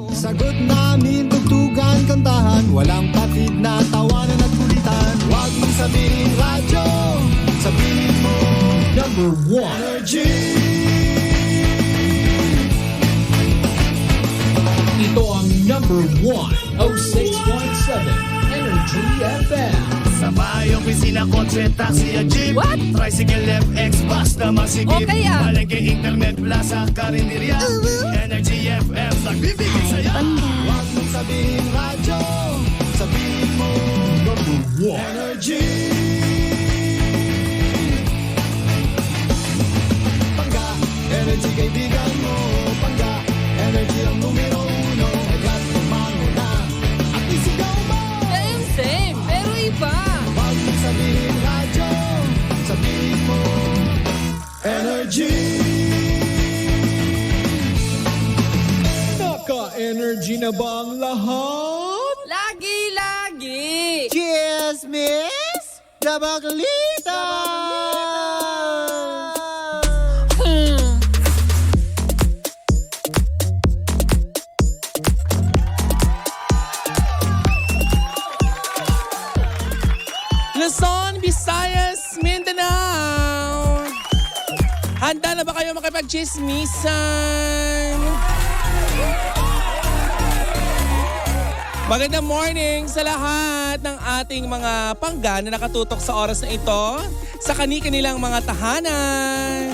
Sagot namin, tugtugan, kantahan, walang patid na tawanan at kulitan. Huwag mong sabihin radyo, sabihin mo number 1 Energy. Ito ang number 1, 06.7 Energy FM. Sa bayong pisina, kotse, taxi at jeep. What? Tricycle, FX, bus na masigip. O kaya? Palengke, internet, plaza, karinderya. Energy FM, nagbibigay sa'yo. Huwag mong sabihin radyo, sabihin mo number 1 Energy. Pangga, energy kaibigan mo. Pangga, energy ang numero 1. Agad tumano na at isigaw mo. Same, pero iba. Huwag mong sabihin radyo, sabihin mo energy. Naka-energy na ba ang lahat? Lagi-lagi. Cheers, miss! Dabaklita! Luzon, Visayas, Mindanao. Handa na ba kayo makipag-chismisan? Magandang morning sa lahat ng ating mga pangga na nakatutok sa oras na ito sa kani-kanilang mga tahanan.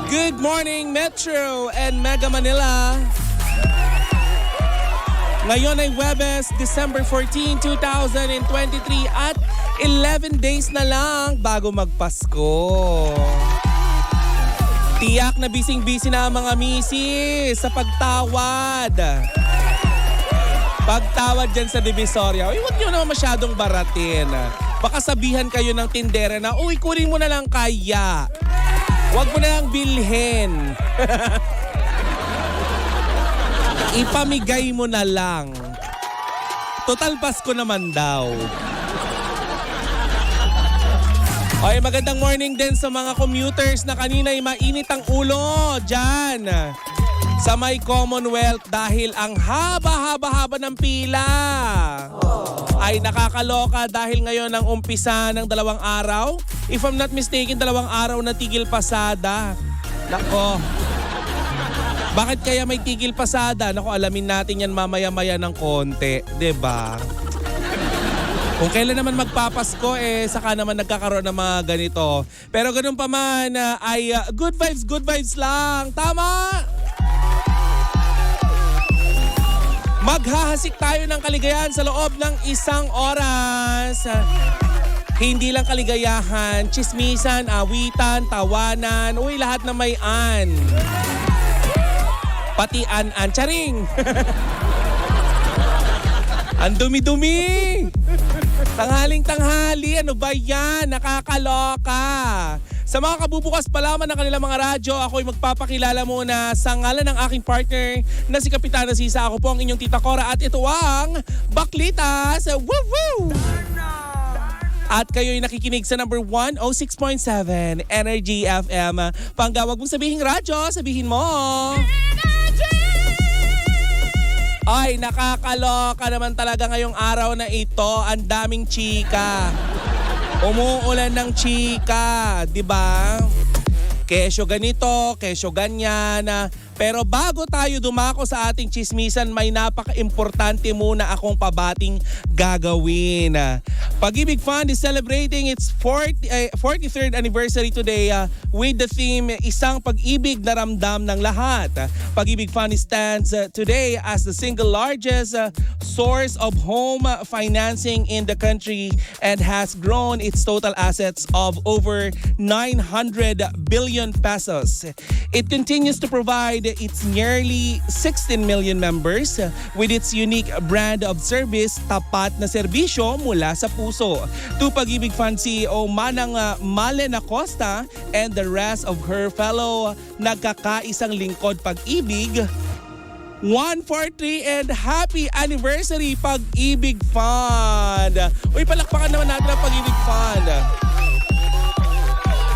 Good morning, Metro and Mega Manila. Ngayon ay Huwebes, December 14, 2023 at 11 days na lang bago magpasko. Tiyak na bising-busy na ang mga misis sa pagtawad. Pagtawad dyan sa Divisoria. Uy, huwag nyo naman masyadong baratin. Baka sabihan kayo ng tindera na, uy, kunin mo na lang kaya. Huwag mo na lang bilhin. Ipamigay mo na lang. Total Pasko naman daw. Okay, magandang morning din sa mga commuters na kanina ay mainit ang ulo dyan sa may Commonwealth dahil ang haba-haba-haba ng pila. Ay nakakaloka dahil ngayon ang umpisa ng 2 araw. If I'm not mistaken, 2 araw na tigil pasada. Nako. Bakit kaya may tigil pasada? Naku, alamin natin yan mamaya-maya ng konti, 'di ba? Kung kailan naman magpapasko, saka naman nagkakaroon ng mga ganito. Pero ganun pa man, ay good vibes lang. Tama! Maghahasik tayo ng kaligayahan sa loob ng 1 oras. Hindi lang kaligayahan, chismisan, awitan, tawanan, uy, lahat na may an. Pati an-an. Charing! Ang dumi-dumi! Tanghaling-tanghali, ano ba yan? Nakakaloka! Sa mga kabubukas pa lamang ng kanilang mga radyo, ako'y magpapakilala muna sa ngalan ng aking partner na si Kapitana Sisa. Ako po ang inyong Tita Cora at ito ang Baklitas! Woo woo! At kayo'y nakikinig sa number 1, 06.7 Energy FM. Pangga, wag mong sabihin radyo, sabihin mo! Ay, nakakaloka naman talaga ngayong araw na ito. Ang daming chika. Umuulan ng chika, di ba? Kesyo ganito, kesyo ganyan. Pero bago tayo dumako sa ating chismisan, may napaka-importante muna akong pabating gagawin. Pag-ibig Fund is celebrating its 43rd anniversary today with the theme, Isang Pag-ibig na Ramdam ng Lahat. Pag-ibig Fund stands today as the single largest source of home financing in the country and has grown its total assets of over 900 billion pesos. It continues to provide its nearly 16 million members with its unique brand of service, tapat na serbisyo mula sa puso. To Pag-ibig Fund CEO Manang Malen Acosta and the rest of her fellow nagkakaisang lingkod Pag-ibig, 143 and happy anniversary Pag-ibig Fund! Uy, palakpakan naman natin ang Pag-ibig Fund.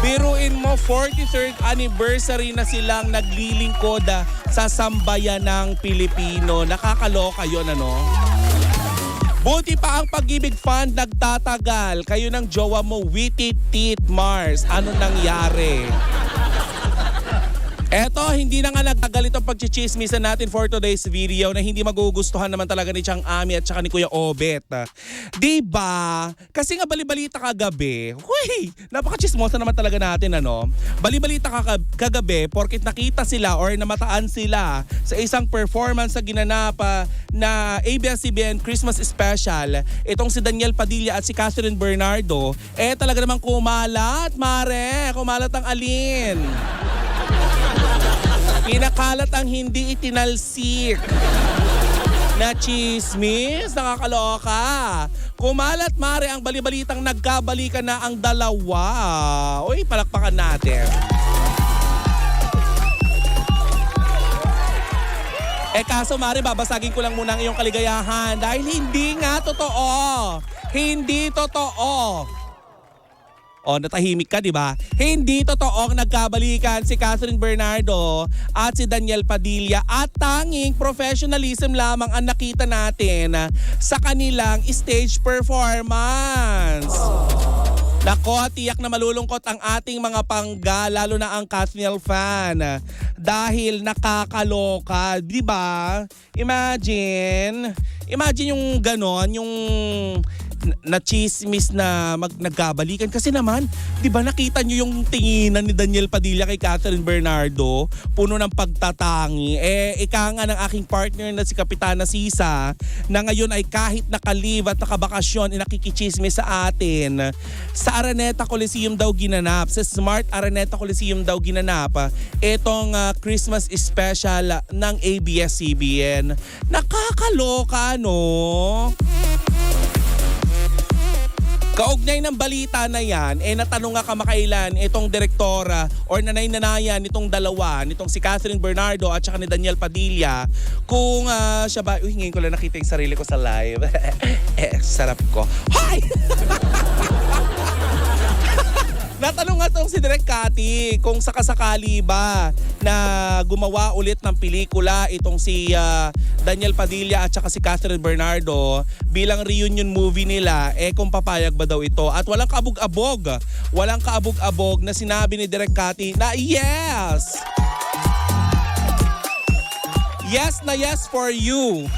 Biruin mo, 43rd anniversary na silang naglilingkod sa sambayan ng Pilipino. Nakakaloka yun, ano? Buti pa ang Pag-ibig Fund nagtatagal. Kayo ng jowa mo, Witty Teeth Mars. Ano nangyari? Eto, hindi na nga nagtagal itong pagchichismisan natin for today's video na hindi magugustuhan naman talaga ni Chang Ami at saka ni Kuya Obet. Diba? Kasi nga balibalita kagabi. Huy! Napakachismosa naman talaga natin, ano? Balibalita kagabi porkit nakita sila or namataan sila sa isang performance sa ginanap na ABS-CBN Christmas Special. Itong si Daniel Padilla at si Catherine Bernardo. Talaga namang kumalat, mare. Kumalat ang alin. Pinakalat ang hindi itinalsik na chismis. Nakakaloka. Kumalat, mare, ang balibalitang nagkabalikan na ang dalawa. Uy, palakpakan natin. Kaso, mare, babasagin ko lang muna ang iyong kaligayahan dahil hindi nga totoo. Hindi totoo. Natahimik ka, di ba? Hindi totoong nagkabalikan si Catherine Bernardo at si Daniel Padilla at tanging professionalism lamang ang nakita natin sa kanilang stage performance. Nako, tiyak na malulungkot ang ating mga pangga, lalo na ang Kathniel fan. Dahil nakakaloka, di ba? Imagine yung ganon, yung na chismis na nagkabalikan. Kasi naman, di ba nakita nyo yung tinginan ni Daniel Padilla kay Catherine Bernardo? Puno ng pagtatangi. Ika nga ng aking partner na si Kapitana Sisa na ngayon ay kahit nakalive at nakabakasyon, nakikichismis sa atin. Sa Araneta Coliseum daw ginanap. Sa Smart Araneta Coliseum daw ginanap. Itong Christmas special ng ABS-CBN. Nakakaloka, no? Kaugnay ng balita na yan, natanong nga kamakailan itong direktora or nanay-nanayan nitong dalawa, nitong si Catherine Bernardo at saka ni Daniel Padilla, kung siya ba, ngayon ko lang nakita yung sarili ko sa live. Sarap ko. Hi! Natanong nga itong si Direk Cathy kung sakasakali ba na gumawa ulit ng pelikula itong si Daniel Padilla at saka si Catherine Bernardo bilang reunion movie nila, kung papayag ba daw ito. At walang kaabog-abog na sinabi ni Direk Cathy na yes! Yes na yes for you.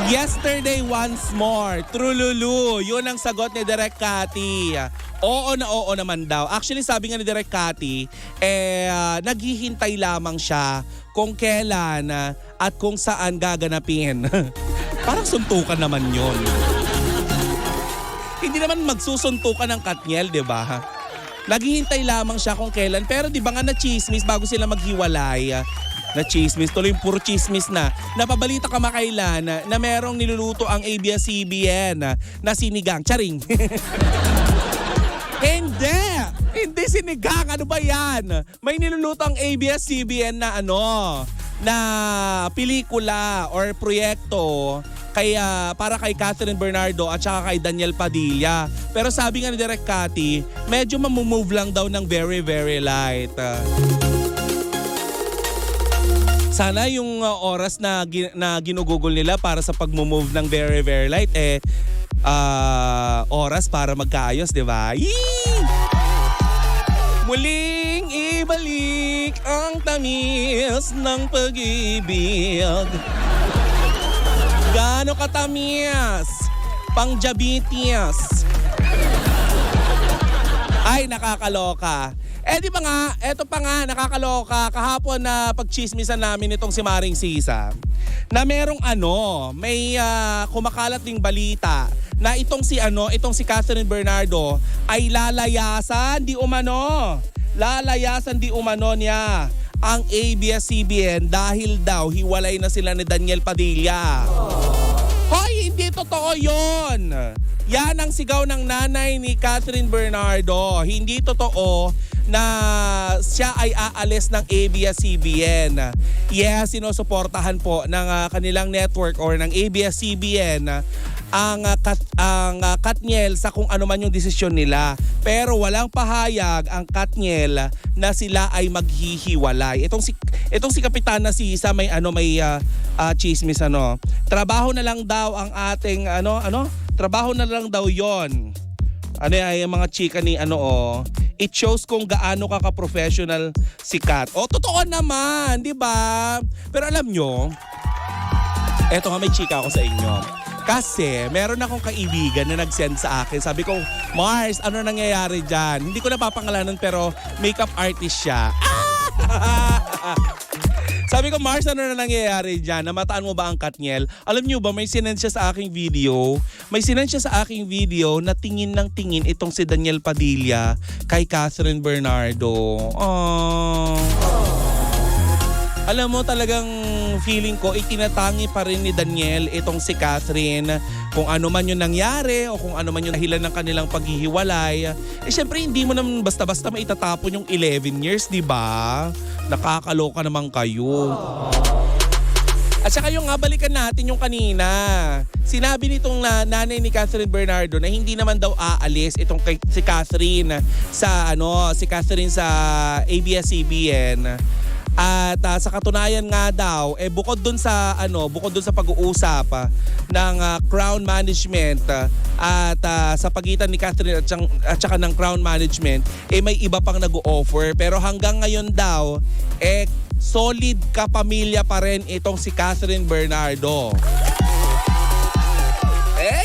Yesterday once more. Trululu. Yun ang sagot ni Direk Cathy. Oo na oo naman daw. Actually, sabi nga ni Direk Cathy, naghihintay lamang siya kung kailan at kung saan gaganapin. Parang suntukan naman yun. Hindi naman magsusuntukan ng Katniel, di ba? Naghihintay lamang siya kung kailan. Pero di ba nga na-chismis bago sila maghiwalay? Na-chismis, tuloy puro chismis na. Napabalita kamakailan na merong niluluto ang ABS-CBN na sinigang. Charing! Hindi sinigang. Ano ba yan? May niluluto ang ABS-CBN na na pelikula or proyekto para kay Catherine Bernardo at saka kay Daniel Padilla. Pero sabi nga ni Direk Cathy, medyo mamumove lang daw ng very, very light. Sana yung oras na ginugugol nila para sa pag-move ng very, very light, oras para magkaayos, di ba? Muling ibalik ang tamis ng pag-ibig. Gaano katamis? Pang-diabetes. Ay, nakakaloka. Di ba nga, eto pa nga, nakakaloka. Kahapon na pagchismisan namin itong si Maring Sisa na merong may kumakalat ding balita na itong si Catherine Bernardo ay lalayasan di umano niya ang ABS-CBN dahil daw hiwalay na sila ni Daniel Padilla. Hoy, hindi totoo yon. Yan ang sigaw ng nanay ni Catherine Bernardo. Hindi totoo na siya ay aalis ng ABS-CBN. Yes, sinusuportahan po ng kanilang network or ng ABS-CBN ang Katniel sa kung ano man yung desisyon nila. Pero walang pahayag ang Katniel na sila ay maghihiwalay. Itong si Kapitana Sisa may chismis Trabaho na lang daw ang ating trabaho na lang daw 'yon. Ay mga chika ni it shows kung gaano ka-professional si Kat. Totoo naman, 'di ba? Pero alam nyo, eto nga may chika ako sa inyo. Kasi meron akong kaibigan na nag-send sa akin. Sabi ko, Mars, ano nangyayari dyan? Hindi ko napapangalanan pero makeup artist siya. Sabi ko, Mars, ano na nangyayari dyan? Namataan mo ba ang Katniel? Alam nyo ba, may sinend siya sa aking video. May sinend siya sa aking video na tingin ng tingin itong si Daniel Padilla kay Catherine Bernardo. Alam mo, talagang feeling ko, itinatangi pa rin ni Daniel itong si Catherine. Kung ano man yung nangyari o kung ano man yung dahilan ng kanilang paghihiwalay. Syempre, hindi mo naman basta-basta maitatapon yung 11 years, di ba? Nakakaloka naman kayo. At saka yung balikan natin yung kanina. Sinabi nitong nanay ni Catherine Bernardo na hindi naman daw aalis itong si Catherine sa ABS-CBN. At sa katunayan nga daw, bukod dun sa pag-uusap ng Crown Management at sa pagitan ni Catherine at saka ng Crown Management, may iba pang nag-o-offer. Pero hanggang ngayon daw, solid kapamilya pa rin itong si Catherine Bernardo.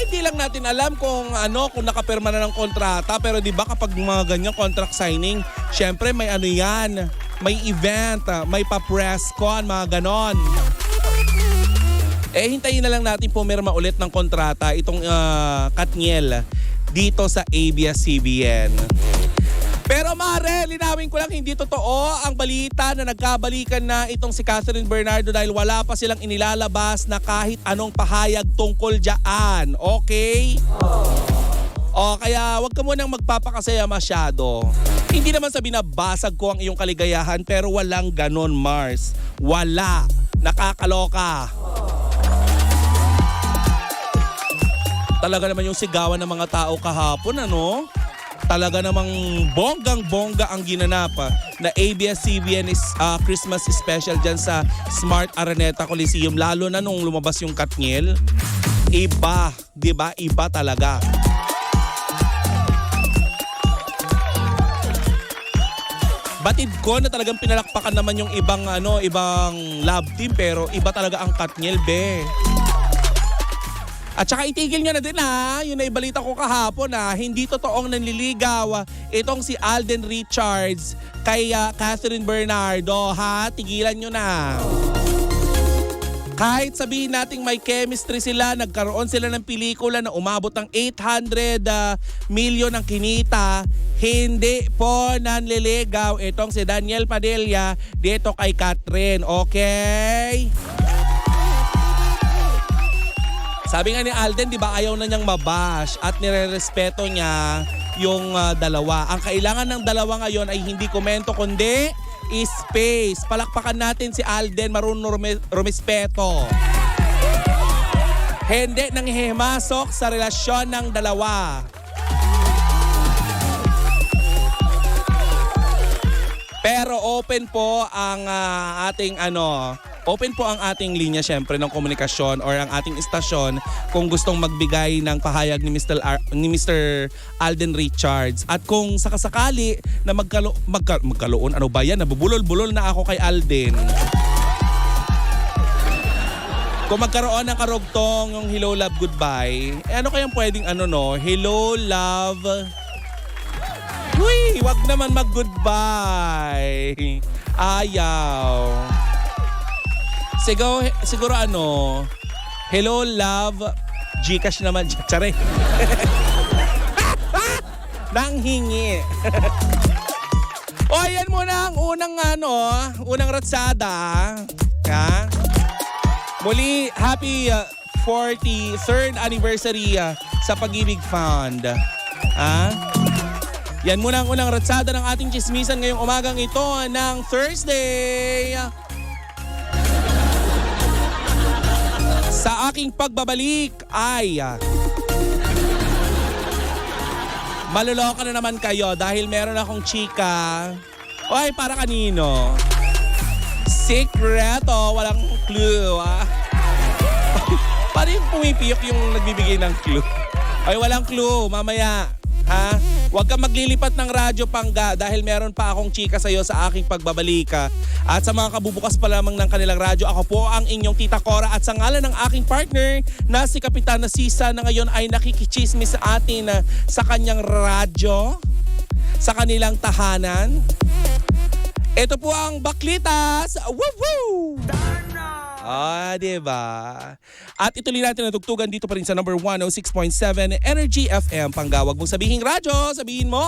Hindi lang natin alam kung nakapirma na ng kontrata, pero 'di ba kapag mga ganyang contract signing, syempre may may event, may pa-press con, mga ganon. Hintayin na lang natin pumirma ulit ng kontrata itong Katniel dito sa ABS-CBN. Pero mare, linawin ko lang, hindi totoo ang balita na nagkabalikan na itong si Catherine Bernardo dahil wala pa silang inilalabas na kahit anong pahayag tungkol dyan. Okay? Kaya wag ka munang magpapakasaya masyado. Hindi naman sa binabasag ko ang iyong kaligayahan pero walang ganon, Mars. Wala. Nakakaloka. Talaga naman yung sigawan ng mga tao kahapon, Talaga namang bonggang-bongga ang ginanap na ABS-CBN Christmas special dyan sa Smart Araneta Coliseum. Lalo na nung lumabas yung Katniel. Iba, di ba? Iba talaga. Batid ko na talagang pinalakpakan naman yung ibang love team pero iba talaga ang Katniel, be. At saka itigil nyo na din yun na ibalita ko kahapon hindi totoong nanliligaw itong si Alden Richards kay Catherine Bernardo, tigilan nyo na. Kahit sabihin nating may chemistry sila, nagkaroon sila ng pelikula na umabot ng 800 million ang kinita, hindi po nanliligaw itong si Daniel Padilla dito kay Catherine, okay? Sabi nga ni Alden, di ba ayaw na niyang mabash at nire-respeto niya yung dalawa. Ang kailangan ng dalawa ngayon ay hindi komento kundi space. Palakpakan natin si Alden, marunong rumespeto. Hindi nang himasok sa relasyon ng dalawa. Pero open po ang open po ang ating linya syempre ng komunikasyon or ang ating istasyon kung gustong magbigay ng pahayag ni Mr. Alden Richards. At kung sakasakali na magkaloon, ano ba yan? Nabubulol-bulol na ako kay Alden. Kung magkaroon ng karugtong yung hello, love, goodbye, ano kayang pwedeng hello, love, wag naman mag-goodbye. Ayaw. Siguro hello, love, Gcash naman. Tsare. Nanghingi. Yan muna ang unang ratsada. Muli, happy 43rd anniversary sa Pag-ibig Fund. Yan muna ang unang ratsada ng ating chismisan ngayong umagang ito ng Thursday. Sa aking pagbabalik ay maloloka na naman kayo dahil meron akong chika. Oy, para kanino? Sikreto, walang clue. Paano yung pumipiyok yung nagbibigay ng clue? Ay, walang clue, mamaya. Ha? Huwag kang maglilipat ng radyo, Pangga, dahil meron pa akong chika sa'yo sa aking pagbabalika. At sa mga kabubukas pa lamang ng kanilang radyo, ako po ang inyong Tita Cora at sa ngalan ng aking partner na si Kapitan na Sisa na ngayon ay nakikichismis sa atin sa kanyang radyo, sa kanilang tahanan. Ito po ang Baklitas! Woo-woo! Diba? At ituloy natin ang tugtugan dito pa rin sa number 106.7 Energy FM. Panggawag mong sabihing radyo, sabihin mo!